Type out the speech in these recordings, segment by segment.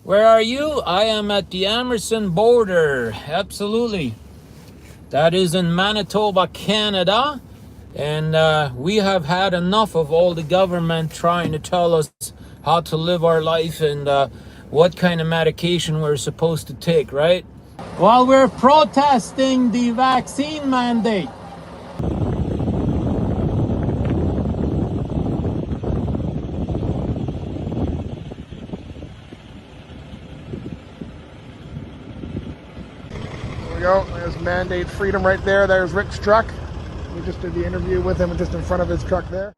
Where are you? I am at the Emerson border. Absolutely. That is in Manitoba, Canada. And we have had enough of all the government trying to tell us how to live our life and what kind of medication we're supposed to take, right? While we're protesting the vaccine mandate. There we go. There's mandate freedom right there. There's Rick's truck. We just did the interview with him just in front of his truck there.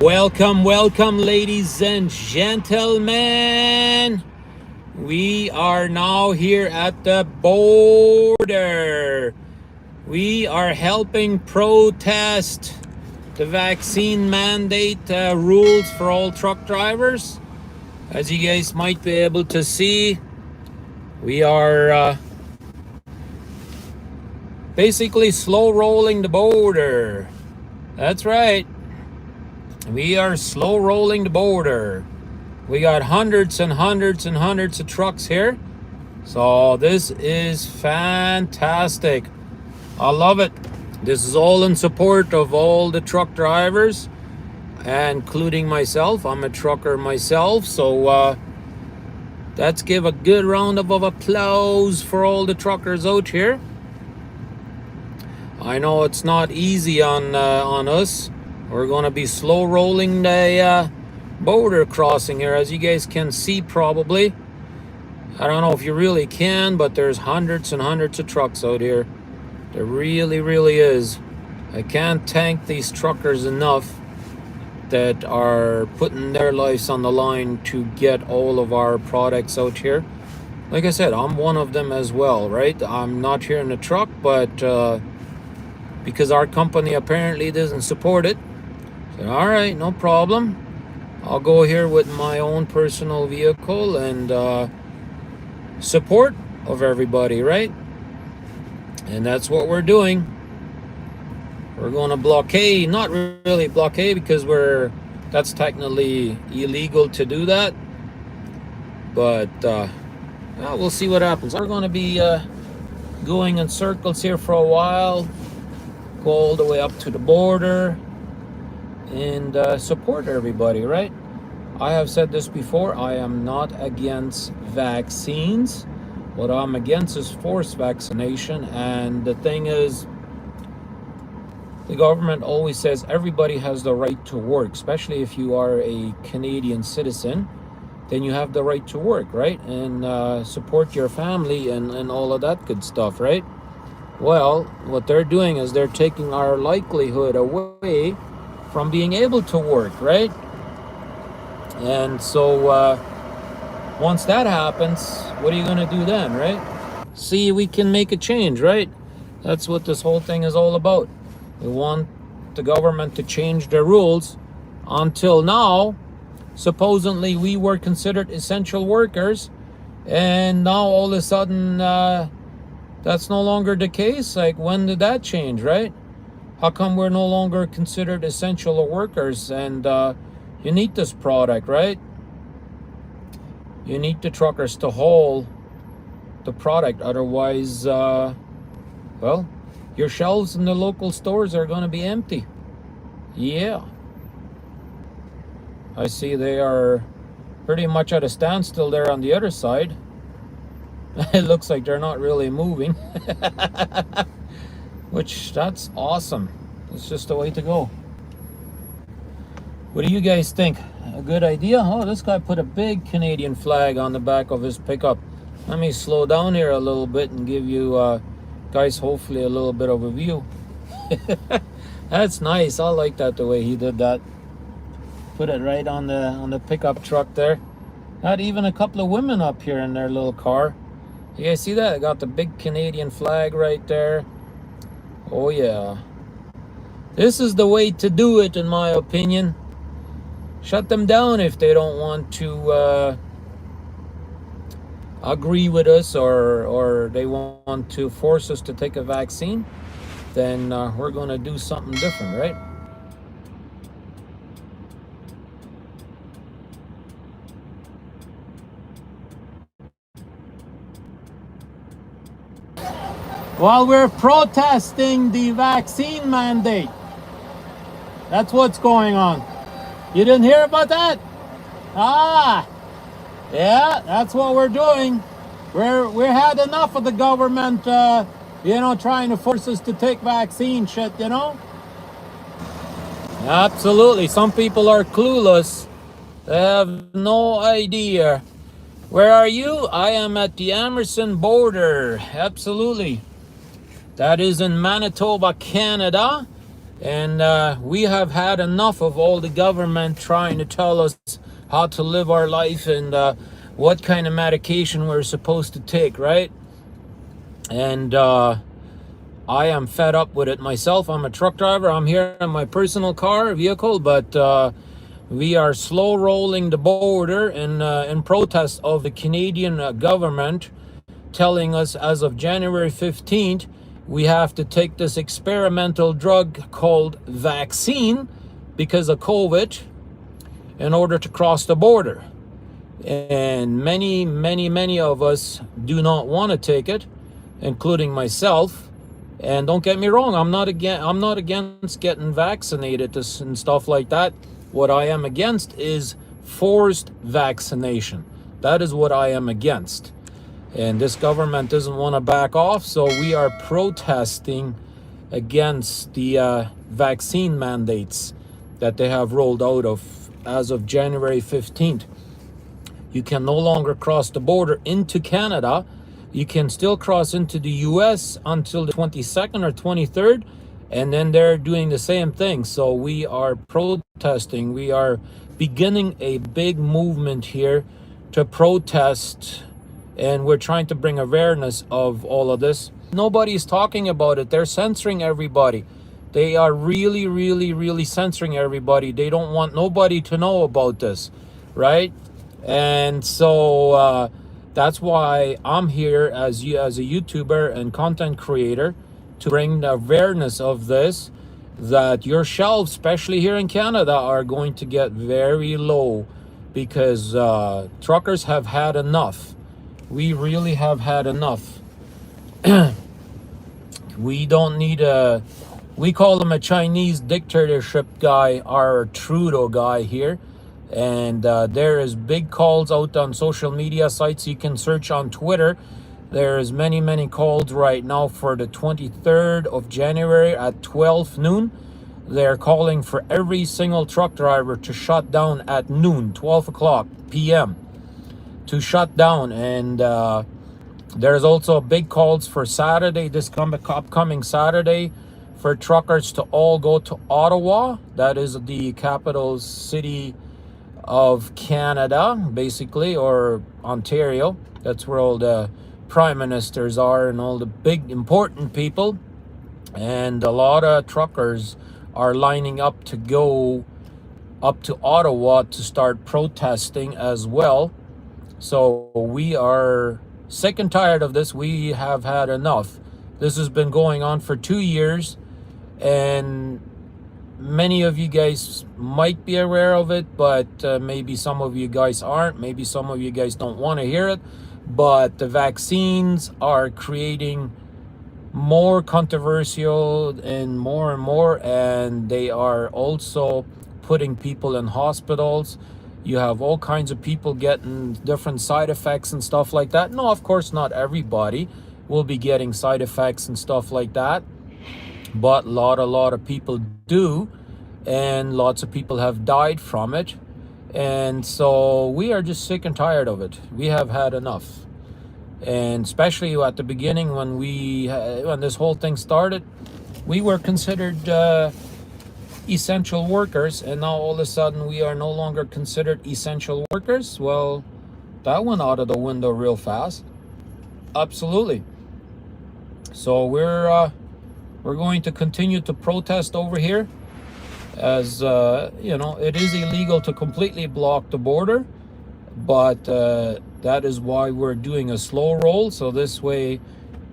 Welcome, welcome, ladies and gentlemen. We are now here at the border. We are helping protest the vaccine mandate rules for all truck drivers. As you guys might be able to see, we are basically slow rolling the border. That's right. We are slow rolling the border. We got hundreds and hundreds and hundreds of trucks here. So this is fantastic. I love it. This is all in support of all the truck drivers, including myself. I'm a trucker myself. So let's give a good round of applause for all the truckers out here. I know it's not easy on us. We're going to be slow rolling the border crossing here, as you guys can see probably. I don't know if you really can, but there's hundreds and hundreds of trucks out here. There really, really is. I can't thank these truckers enough that are putting their lives on the line to get all of our products out here. Like I said, I'm one of them as well, right? I'm not here in the truck, but because our company apparently doesn't support it, all right, no problem. I'll go here with my own personal vehicle and support of everybody, right? And that's what we're doing. We're going to blockade, not really blockade because that's technically illegal to do that. But well, we'll see what happens. We're going to be going in circles here for a while, go all the way up to the border, and support everybody, right? I have said this before, I am not against vaccines. What I'm against is forced vaccination. And the thing is, the government always says everybody has the right to work, especially if you are a Canadian citizen, then you have the right to work, right? And support your family and all of that good stuff, right? Well, what they're doing is they're taking our likelihood away from being able to work, right? And so once that happens, what are you going to do then, right? See, we can make a change, right? That's what this whole thing is all about. We want the government to change their rules. Until now, supposedly we were considered essential workers, and now all of a sudden that's no longer the case. Like, when did that change, right? How come we're no longer considered essential workers? And you need this product, right? You need the truckers to haul the product. Otherwise, well, your shelves in the local stores are going to be empty. Yeah. I see they are pretty much at a standstill there on the other side. It looks like they're not really moving. Which, that's awesome. It's just the way to go. What do you guys think? A good idea? Oh, this guy put a big Canadian flag on the back of his pickup. Let me slow down here a little bit and give you guys hopefully a little bit of a view. That's nice. I like that, the way he did that. Put it right on the pickup truck there. Not even a couple of women up here in their little car. You guys see that? I got the big Canadian flag right there. Oh yeah. This is the way to do it, in my opinion. Shut them down if they don't want to agree with us, or they want to force us to take a vaccine, then we're going to do something different, right? While we're protesting the vaccine mandate. That's what's going on. You didn't hear about that? Ah, yeah, that's what we're doing. We had enough of the government, trying to force us to take vaccine shit, Absolutely. Some people are clueless. They have no idea. Where are you? I am at the Emerson border. Absolutely. That is in Manitoba, Canada. And we have had enough of all the government trying to tell us how to live our life and what kind of medication we're supposed to take, right? And I am fed up with it myself. I'm a truck driver. I'm here in my personal vehicle, but we are slow rolling the border in protest of the Canadian government telling us as of January 15th, we have to take this experimental drug called vaccine because of COVID in order to cross the border. And many of us do not want to take it, including myself. And don't get me wrong, I'm not against getting vaccinated and stuff like that. What I am against is forced vaccination. That is what I am against. And this government doesn't want to back off, so we are protesting against the vaccine mandates that they have rolled out of as of January 15th. You can no longer cross the border into Canada. You can still cross into the US until the 22nd or 23rd, and then they're doing the same thing. So we are protesting. We are beginning a big movement here to protest, and we're trying to bring awareness of all of this. Nobody's talking about it. They're censoring everybody. They are really censoring everybody. They don't want nobody to know about this, right? And so that's why I'm here as a YouTuber and content creator to bring the awareness of this, that your shelves, especially here in Canada, are going to get very low because truckers have had enough. We really have had enough. We don't need we call him a Chinese dictatorship guy, our Trudeau guy here. And there is big calls out on social media sites. You can search on Twitter. There's many calls right now for the 23rd of January at 12 noon. They're calling for every single truck driver to shut down at noon, 12 o'clock p.m. to shut down. And there's also big calls for Saturday, this upcoming Saturday, for truckers to all go to Ottawa. That is the capital city of Canada, basically, or Ontario. That's where all the prime ministers are and all the big important people. And a lot of truckers are lining up to go up to Ottawa to start protesting as well. So we are sick and tired of this. We have had enough. This has been going on for 2 years, and many of you guys might be aware of it, but maybe some of you guys aren't. Maybe some of you guys don't want to hear it. But the vaccines are creating more controversial and more, and they are also putting people in hospitals. You have all kinds of people getting different side effects and stuff like that. No, of course, not everybody will be getting side effects and stuff like that, but a lot of people do, and lots of people have died from it. And so we are just sick and tired of it. We have had enough. And especially at the beginning when this whole thing started, we were considered essential workers, and now all of a sudden we are no longer considered essential workers. Well, that went out of the window real fast. Absolutely. So we're going to continue to protest over here, as it is illegal to completely block the border, but That is why we're doing a slow roll. So this way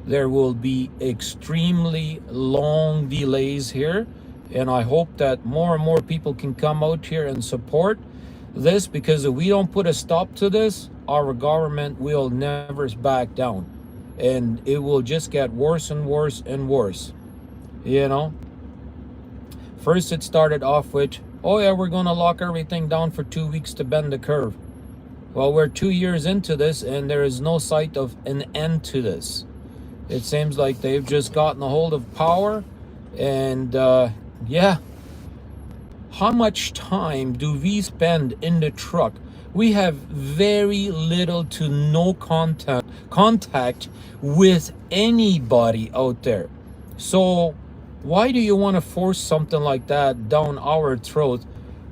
there will be extremely long delays here. And I hope that more and more people can come out here and support this, because if we don't put a stop to this, our government will never back down. And it will just get worse and worse and worse. You know? First it started off with, oh yeah, we're going to lock everything down for 2 weeks to bend the curve. Well, we're 2 years into this and there is no sight of an end to this. It seems like they've just gotten a hold of power. And yeah, how much time do we spend in the truck? We have very little to no contact with anybody out there. So why do you want to force something like that down our throat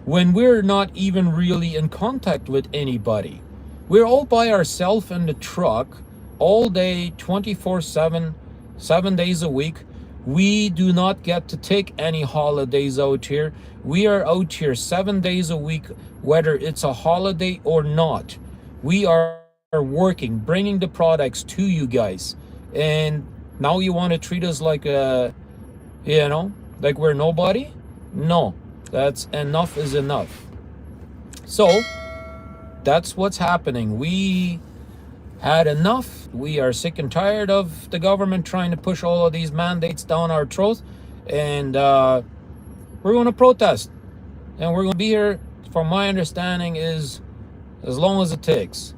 when we're not even really in contact with anybody? We're all by ourselves in the truck all day, 24/7, 7 days a week. We do not get to take any holidays out here. We are out here 7 days a week, whether it's a holiday or not. We are working, bringing the products to you guys. And now you want to treat us like like we're nobody? No, that's enough is enough. So that's what's happening. We had enough. We are sick and tired of the government trying to push all of these mandates down our throat, and we're going to protest, and we're going to be here, from my understanding, is as long as it takes.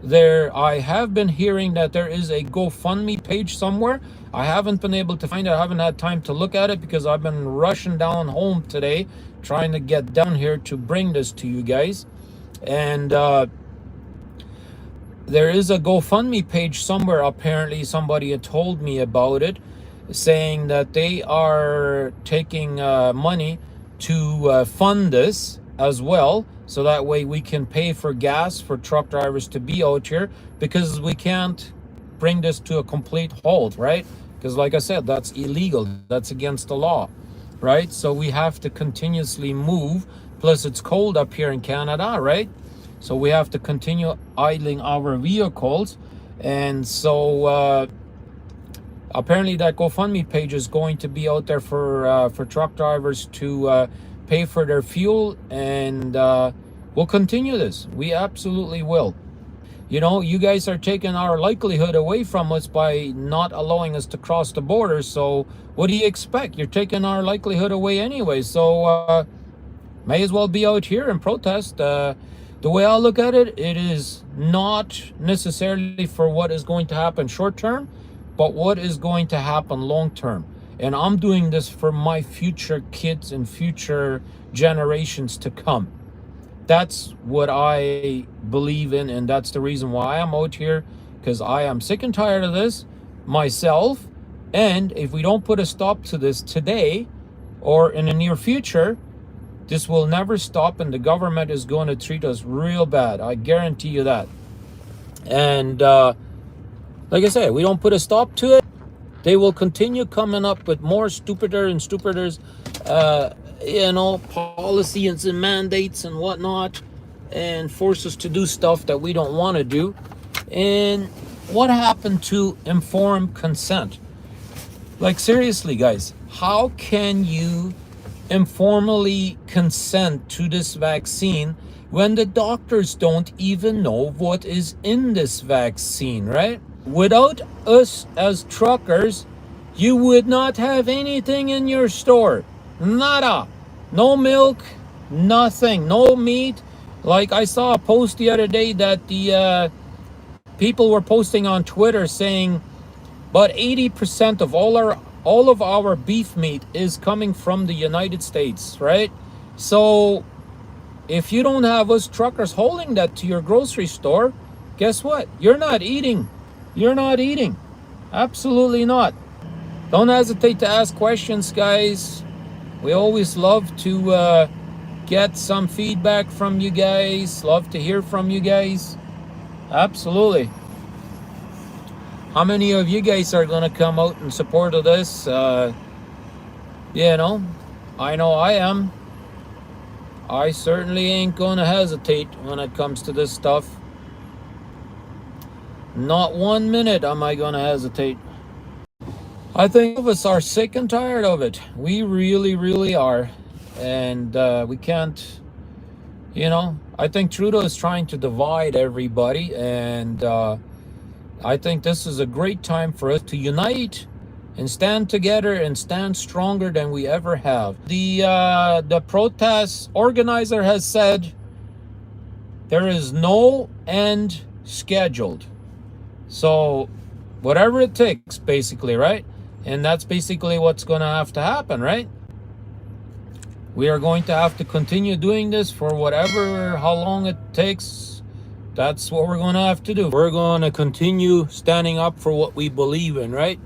I have been hearing that there is a GoFundMe page somewhere. I haven't been able to find it. I haven't had time to look at it because I've been rushing down home today, trying to get down here to bring this to you guys. And there is a GoFundMe page somewhere. Apparently somebody had told me about it, saying that they are taking money to fund this as well, so that way we can pay for gas for truck drivers to be out here, because we can't bring this to a complete halt, right? Because like I said, that's illegal, that's against the law, right? So we have to continuously move. Plus it's cold up here in Canada, right? So we have to continue idling our vehicles. And so apparently that GoFundMe page is going to be out there for truck drivers to pay for their fuel. And we'll continue this. We absolutely will. You know, you guys are taking our livelihood away from us by not allowing us to cross the border. So what do you expect? You're taking our livelihood away anyway. So may as well be out here and protest. The way I look at it, it is not necessarily for what is going to happen short term, but what is going to happen long term. And I'm doing this for my future kids and future generations to come. That's what I believe in, and that's the reason why I'm out here, because I am sick and tired of this myself. And if we don't put a stop to this today or in the near future, this will never stop, and the government is going to treat us real bad. I guarantee you that. And like I said, we don't put a stop to it, they will continue coming up with more stupider and stupider policies and mandates and whatnot, and force us to do stuff that we don't want to do. And what happened to informed consent? Like, seriously, guys, how can you informally consent to this vaccine when the doctors don't even know what is in this vaccine, right? Without us as truckers, you would not have anything in your store. Nada. No milk, nothing, no meat. Like, I saw a post the other day that the people were posting on Twitter saying about 80% of all of our beef meat is coming from the United States, right? So if you don't have us truckers holding that to your grocery store, guess what? You're not eating. You're not eating. Absolutely not. Don't hesitate to ask questions, guys. We always love to get some feedback from you guys. Love to hear from you guys. Absolutely. How many of you guys are going to come out in support of this? I know I am. I certainly ain't going to hesitate when it comes to this stuff. Not 1 minute am I gonna hesitate. I think of us are sick and tired of it. We really are. And we can't, I think Trudeau is trying to divide everybody. And I think this is a great time for us to unite and stand together and stand stronger than we ever have. The protest organizer has said there is no end scheduled. So whatever it takes, basically, right? And that's basically what's going to have to happen, right? We are going to have to continue doing this for how long it takes. That's what we're going to have to do. We're going to continue standing up for what we believe in, right?